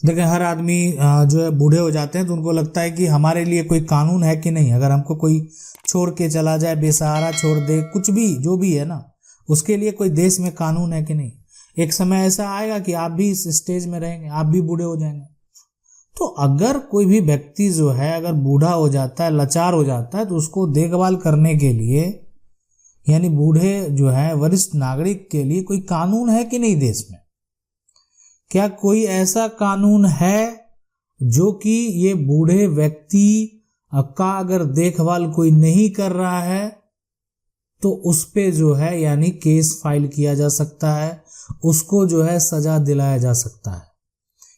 देखिए, हर आदमी जो है बूढ़े हो जाते हैं तो उनको लगता है कि हमारे लिए कोई कानून है कि नहीं। अगर हमको कोई छोड़ के चला जाए, बेसहारा छोड़ दे, कुछ भी जो भी है ना, उसके लिए कोई देश में कानून है कि नहीं। एक समय ऐसा आएगा कि आप भी इस स्टेज में रहेंगे, आप भी बूढ़े हो जाएंगे। तो अगर कोई भी व्यक्ति जो है अगर बूढ़ा हो जाता है, लाचार हो जाता है, तो उसको देखभाल करने के लिए, यानी बूढ़े जो है वरिष्ठ नागरिक के लिए कोई कानून है कि नहीं देश में। क्या कोई ऐसा कानून है जो कि ये बूढ़े व्यक्ति का अगर देखभाल कोई नहीं कर रहा है तो उस पे जो है यानी केस फाइल किया जा सकता है, उसको जो है सजा दिलाया जा सकता है।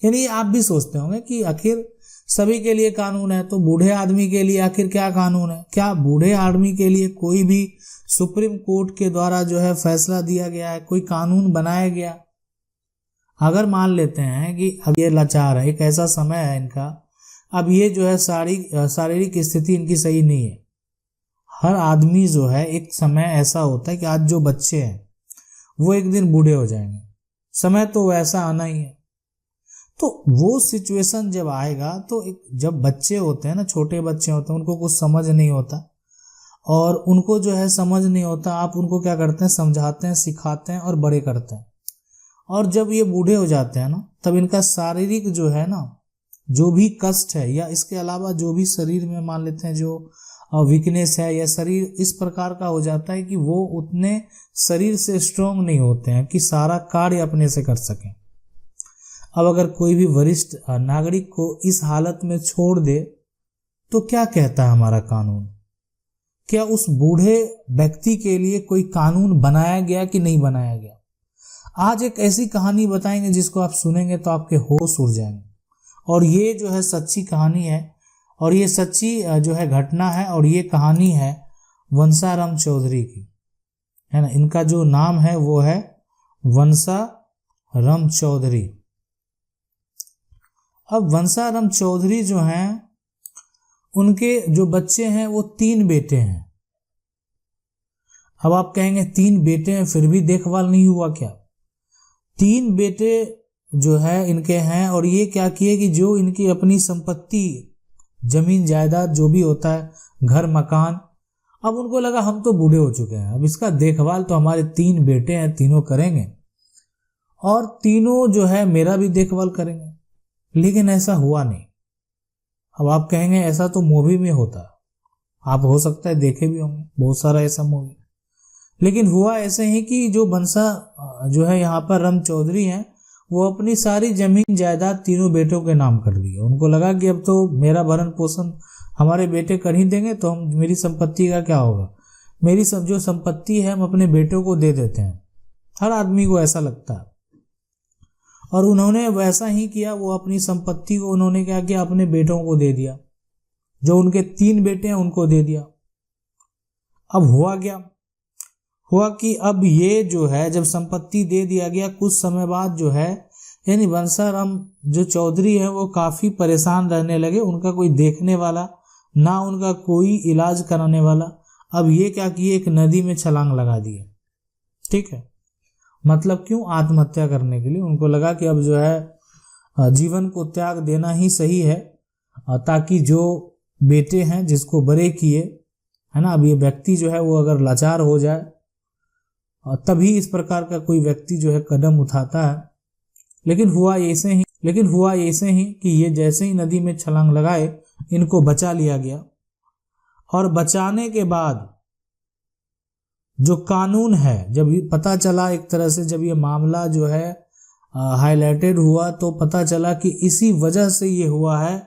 यानी आप भी सोचते होंगे कि आखिर सभी के लिए कानून है, तो बूढ़े आदमी के लिए आखिर क्या कानून है। क्या बूढ़े आदमी के लिए कोई भी सुप्रीम कोर्ट के द्वारा जो है फैसला दिया गया है, कोई कानून बनाया गया। अगर मान लेते हैं कि अब ये लाचार है, एक ऐसा समय है इनका, अब ये जो है शारीरिक स्थिति इनकी सही नहीं है। हर आदमी जो है एक समय ऐसा होता है कि आज जो बच्चे हैं वो एक दिन बूढ़े हो जाएंगे, समय तो वैसा आना ही है। तो वो सिचुएशन जब आएगा तो जब बच्चे होते हैं ना, छोटे बच्चे होते हैं, उनको कुछ समझ नहीं होता, और उनको जो है समझ नहीं होता, आप उनको क्या करते हैं, समझाते हैं, सिखाते हैं और बड़े करते हैं। और जब ये बूढ़े हो जाते हैं ना, तब इनका शारीरिक जो है ना, जो भी कष्ट है या इसके अलावा जो भी शरीर में मान लेते हैं जो वीकनेस है, या शरीर इस प्रकार का हो जाता है कि वो उतने शरीर से स्ट्रांग नहीं होते हैं कि सारा कार्य अपने से कर सकें। अब अगर कोई भी वरिष्ठ नागरिक को इस हालत में छोड़ दे तो क्या कहता है हमारा कानून। क्या उस बूढ़े व्यक्ति के लिए कोई कानून बनाया गया कि नहीं बनाया गया। आज एक ऐसी कहानी बताएंगे जिसको आप सुनेंगे तो आपके होश उड़ जाएंगे, और ये जो है सच्ची कहानी है, और ये सच्ची जो है घटना है, और ये कहानी है वंसाराम चौधरी की, है ना। इनका जो नाम है वो है वंसाराम चौधरी। अब वंसाराम चौधरी जो हैं, उनके जो बच्चे हैं वो 3 बेटे हैं। अब आप कहेंगे 3 बेटे हैं फिर भी देखभाल नहीं हुआ क्या। 3 बेटे जो है इनके हैं, और ये क्या किए कि जो इनकी अपनी संपत्ति, जमीन जायदाद जो भी होता है, घर मकान, अब उनको लगा हम तो बूढ़े हो चुके हैं, अब इसका देखभाल तो हमारे 3 बेटे हैं, तीनों करेंगे, और तीनों जो है मेरा भी देखभाल करेंगे। लेकिन ऐसा हुआ नहीं। अब आप कहेंगे ऐसा तो मूवी में होता है, आप हो सकता है देखे भी होंगे बहुत सारा ऐसा मूवी। लेकिन हुआ ऐसे ही कि जो बंसा जो है यहाँ पर राम चौधरी हैं, वो अपनी सारी जमीन जायदाद तीनों बेटों के नाम कर दिए। उनको लगा कि अब तो मेरा भरण पोषण हमारे बेटे कर ही देंगे, तो हम मेरी संपत्ति का क्या होगा, मेरी सब जो संपत्ति है हम अपने बेटों को दे देते हैं। हर आदमी को ऐसा लगता है, और उन्होंने वैसा ही किया। वो अपनी संपत्ति को उन्होंने क्या किया, अपने बेटों को दे दिया। जो उनके 3 बेटे हैं उनको दे दिया। अब हुआ क्या, हुआ कि अब ये जो है जब संपत्ति दे दिया गया, कुछ समय बाद जो है यानी वंसाराम जो चौधरी है वो काफी परेशान रहने लगे। उनका कोई देखने वाला ना, उनका कोई इलाज कराने वाला। अब ये क्या किए, एक नदी में छलांग लगा दिए। ठीक है, मतलब क्यों, आत्महत्या करने के लिए। उनको लगा कि अब जो है जीवन को त्याग देना ही सही है, ताकि जो बेटे हैं जिसको बड़े किए, है ना, अब ये व्यक्ति जो है वो अगर लाचार हो जाए, तभी इस प्रकार का कोई व्यक्ति जो है कदम उठाता है। लेकिन हुआ ऐसे ही कि ये जैसे ही नदी में छलांग लगाए, इनको बचा लिया गया। और बचाने के बाद जो कानून है, जब पता चला एक तरह से, जब ये मामला जो है हाईलाइटेड हुआ, तो पता चला कि इसी वजह से ये हुआ है।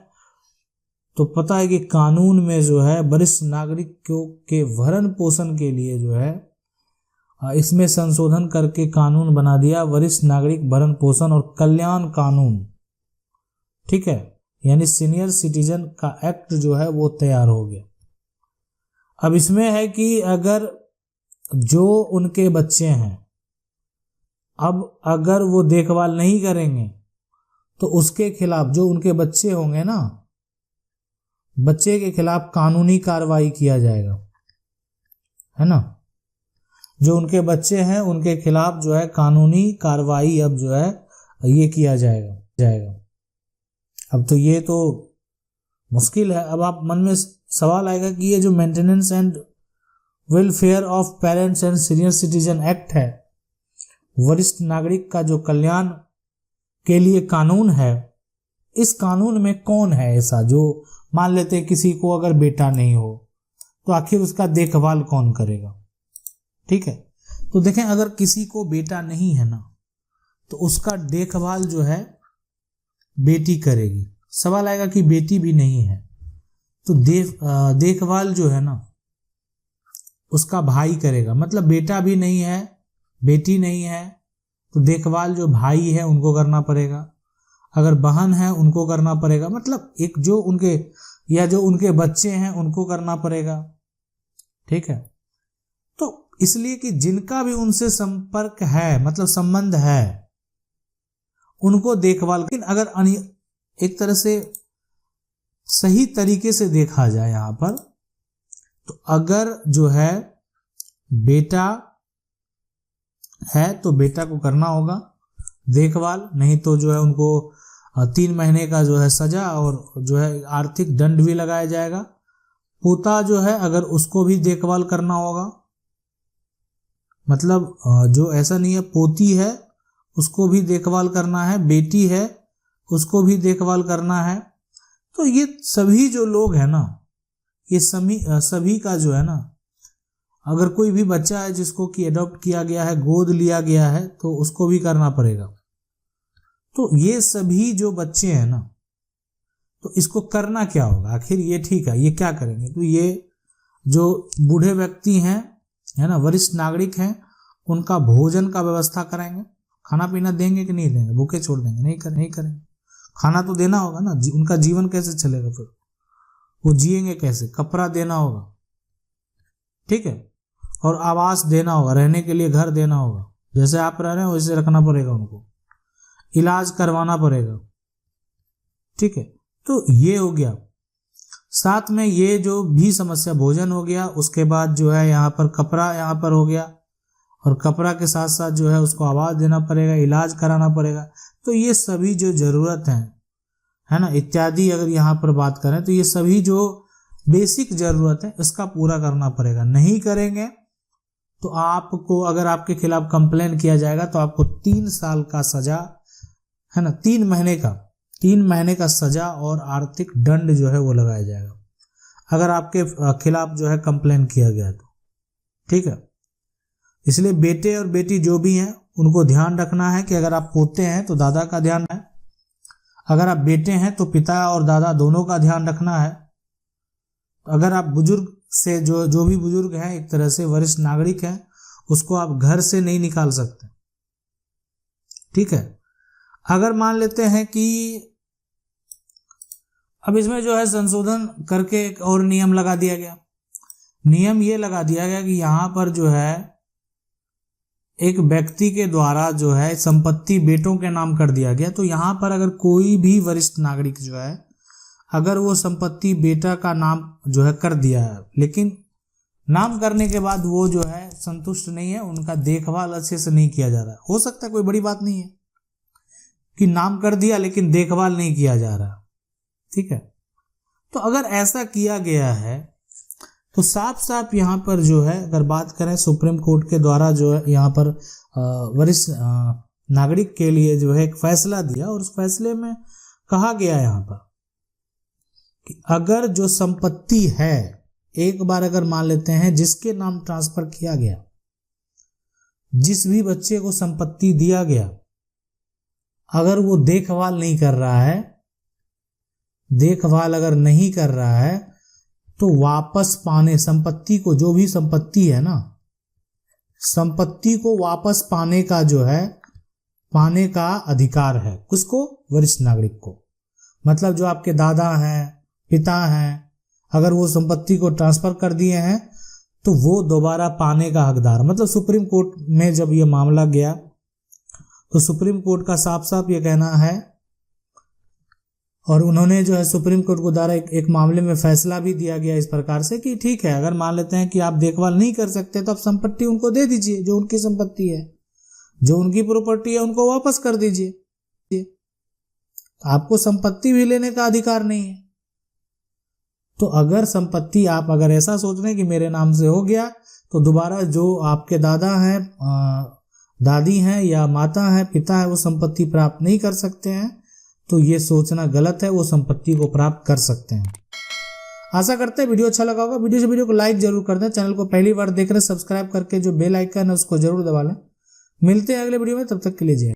तो पता है कि कानून में जो है वरिष्ठ नागरिकों के भरण पोषण के लिए जो है इसमें संशोधन करके कानून बना दिया, वरिष्ठ नागरिक भरण पोषण और कल्याण कानून। ठीक है, यानी सीनियर सिटीजन का एक्ट जो है वो तैयार हो गया। अब इसमें है कि अगर जो उनके बच्चे हैं, अब अगर वो देखभाल नहीं करेंगे तो उसके खिलाफ, जो उनके बच्चे होंगे ना, बच्चे के खिलाफ कानूनी कार्रवाई किया जाएगा, है ना। जो उनके बच्चे हैं उनके खिलाफ जो है कानूनी कार्रवाई अब जो है ये किया जाएगा। अब तो ये तो मुश्किल है। अब आप मन में सवाल आएगा कि ये जो maintenance and welfare of parents and senior citizen act है, वरिष्ठ नागरिक का जो कल्याण के लिए कानून है, इस कानून में कौन है ऐसा जो मान लेते हैं किसी को अगर बेटा नहीं हो तो आखिर उसका देखभाल कौन करेगा। ठीक है, तो देखें अगर किसी को बेटा नहीं है ना तो उसका देखभाल जो है बेटी करेगी। सवाल आएगा कि बेटी भी नहीं है तो देखभाल जो है ना उसका भाई करेगा। मतलब बेटा भी नहीं है, बेटी नहीं है तो देखभाल जो भाई है उनको करना पड़ेगा, अगर बहन है उनको करना पड़ेगा, मतलब एक जो उनके या जो उनके बच्चे हैं उनको करना पड़ेगा। ठीक है, तो इसलिए कि जिनका भी उनसे संपर्क है, मतलब संबंध है, उनको देखभाल। लेकिन अगर एक तरह से सही तरीके से देखा जाए यहां पर, तो अगर जो है बेटा है तो बेटा को करना होगा देखभाल, नहीं तो जो है उनको 3 महीने का जो है सजा और जो है आर्थिक दंड भी लगाया जाएगा। पोता जो है अगर उसको भी देखभाल करना होगा, मतलब जो ऐसा नहीं है पोती है उसको भी देखभाल करना है, बेटी है उसको भी देखभाल करना है। तो ये सभी जो लोग हैं ना, ये सभी का जो है ना, अगर कोई भी बच्चा है जिसको कि अडॉप्ट किया गया है, गोद लिया गया है, तो उसको भी करना पड़ेगा। तो ये सभी जो बच्चे हैं ना, तो इसको करना क्या होगा आखिर, ये ठीक है ये क्या करेंगे। तो ये जो बूढ़े व्यक्ति हैं है ना, वरिष्ठ नागरिक हैं, उनका भोजन का व्यवस्था कराएंगे। खाना पीना देंगे कि नहीं देंगे, भूखे छोड़ देंगे, नहीं करेंगे। खाना तो देना होगा ना, उनका जीवन कैसे चलेगा, फिर वो जिएंगे कैसे, कपड़ा देना होगा। ठीक है, और आवास देना होगा, रहने के लिए घर देना होगा, जैसे आप रह रहे हैं वैसे रखना पड़ेगा उनको, इलाज करवाना पड़ेगा। ठीक है, तो ये हो गया। साथ में ये जो भी समस्या, भोजन हो गया, उसके बाद जो है यहाँ पर कपड़ा यहाँ पर हो गया, और कपड़ा के साथ साथ जो है उसको आवाज देना पड़ेगा, इलाज कराना पड़ेगा। तो ये सभी जो जरूरत है ना इत्यादि, अगर यहाँ पर बात करें तो ये सभी जो बेसिक जरूरत है इसका पूरा करना पड़ेगा। नहीं करेंगे तो आपको, अगर आपके खिलाफ कंप्लेन किया जाएगा तो आपको 3 साल का सजा है ना, 3 महीने का सजा और आर्थिक दंड जो है वो लगाया जाएगा अगर आपके खिलाफ जो है कंप्लेन किया गया तो। ठीक है, इसलिए बेटे और बेटी जो भी हैं उनको ध्यान रखना है कि अगर आप पोते हैं तो दादा का ध्यान है, अगर आप बेटे हैं तो पिता और दादा दोनों का ध्यान रखना है। अगर आप बुजुर्ग से जो भी बुजुर्ग हैं, एक तरह से वरिष्ठ नागरिक हैं, उसको आप घर से नहीं निकाल सकते। ठीक है, अगर मान लेते हैं कि अब इसमें जो है संशोधन करके एक और नियम लगा दिया गया। नियम ये लगा दिया गया कि यहां पर जो है एक व्यक्ति के द्वारा जो है संपत्ति बेटों के नाम कर दिया गया। तो यहां पर अगर कोई भी वरिष्ठ नागरिक जो है, अगर वो संपत्ति बेटा का नाम जो है कर दिया है, लेकिन नाम करने के बाद वो जो है संतुष्ट नहीं है, उनका देखभाल अच्छे से नहीं किया जा रहा, हो सकता है कोई बड़ी बात नहीं है कि नाम कर दिया लेकिन देखभाल नहीं किया जा रहा। ठीक है, तो अगर ऐसा किया गया है तो साफ साफ यहाँ पर जो है, अगर बात करें सुप्रीम कोर्ट के द्वारा जो है यहाँ पर वरिष्ठ नागरिक के लिए जो है एक फैसला दिया, और उस फैसले में कहा गया यहाँ पर कि अगर जो संपत्ति है, एक बार अगर मान लेते हैं जिसके नाम ट्रांसफर किया गया, जिस भी बच्चे को संपत्ति दिया गया, अगर वो देखभाल नहीं कर रहा है, देखभाल अगर नहीं कर रहा है, तो वापस पाने संपत्ति को, जो भी संपत्ति है ना, संपत्ति को वापस पाने का जो है, पाने का अधिकार है किसको, वरिष्ठ नागरिक को। मतलब जो आपके दादा हैं, पिता हैं, अगर वो संपत्ति को ट्रांसफर कर दिए हैं तो वो दोबारा पाने का हकदार। मतलब सुप्रीम कोर्ट में जब ये मामला गया तो सुप्रीम कोर्ट का साफ साफ ये कहना है, और उन्होंने जो है सुप्रीम कोर्ट को द्वारा एक मामले में फैसला भी दिया गया इस प्रकार से कि ठीक है, अगर मान लेते हैं कि आप देखभाल नहीं कर सकते तो आप संपत्ति उनको दे दीजिए, जो उनकी संपत्ति है, जो उनकी प्रॉपर्टी है उनको वापस कर दीजिए। तो आपको संपत्ति भी लेने का अधिकार नहीं है। तो अगर संपत्ति आप अगर ऐसा सोच रहे हैं कि मेरे नाम से हो गया तो दोबारा जो आपके दादा हैं, दादी हैं या माता हैं, पिता है, वो संपत्ति प्राप्त नहीं कर सकते हैं। तो ये सोचना गलत है, वो संपत्ति को प्राप्त कर सकते हैं। आशा करते हैं वीडियो अच्छा लगा होगा। वीडियो को लाइक जरूर कर दें। चैनल को पहली बार देख रहे हैं सब्सक्राइब करके जो बेल आइकन है उसको जरूर दबा लें। मिलते हैं अगले वीडियो में, तब तक के लिए जय।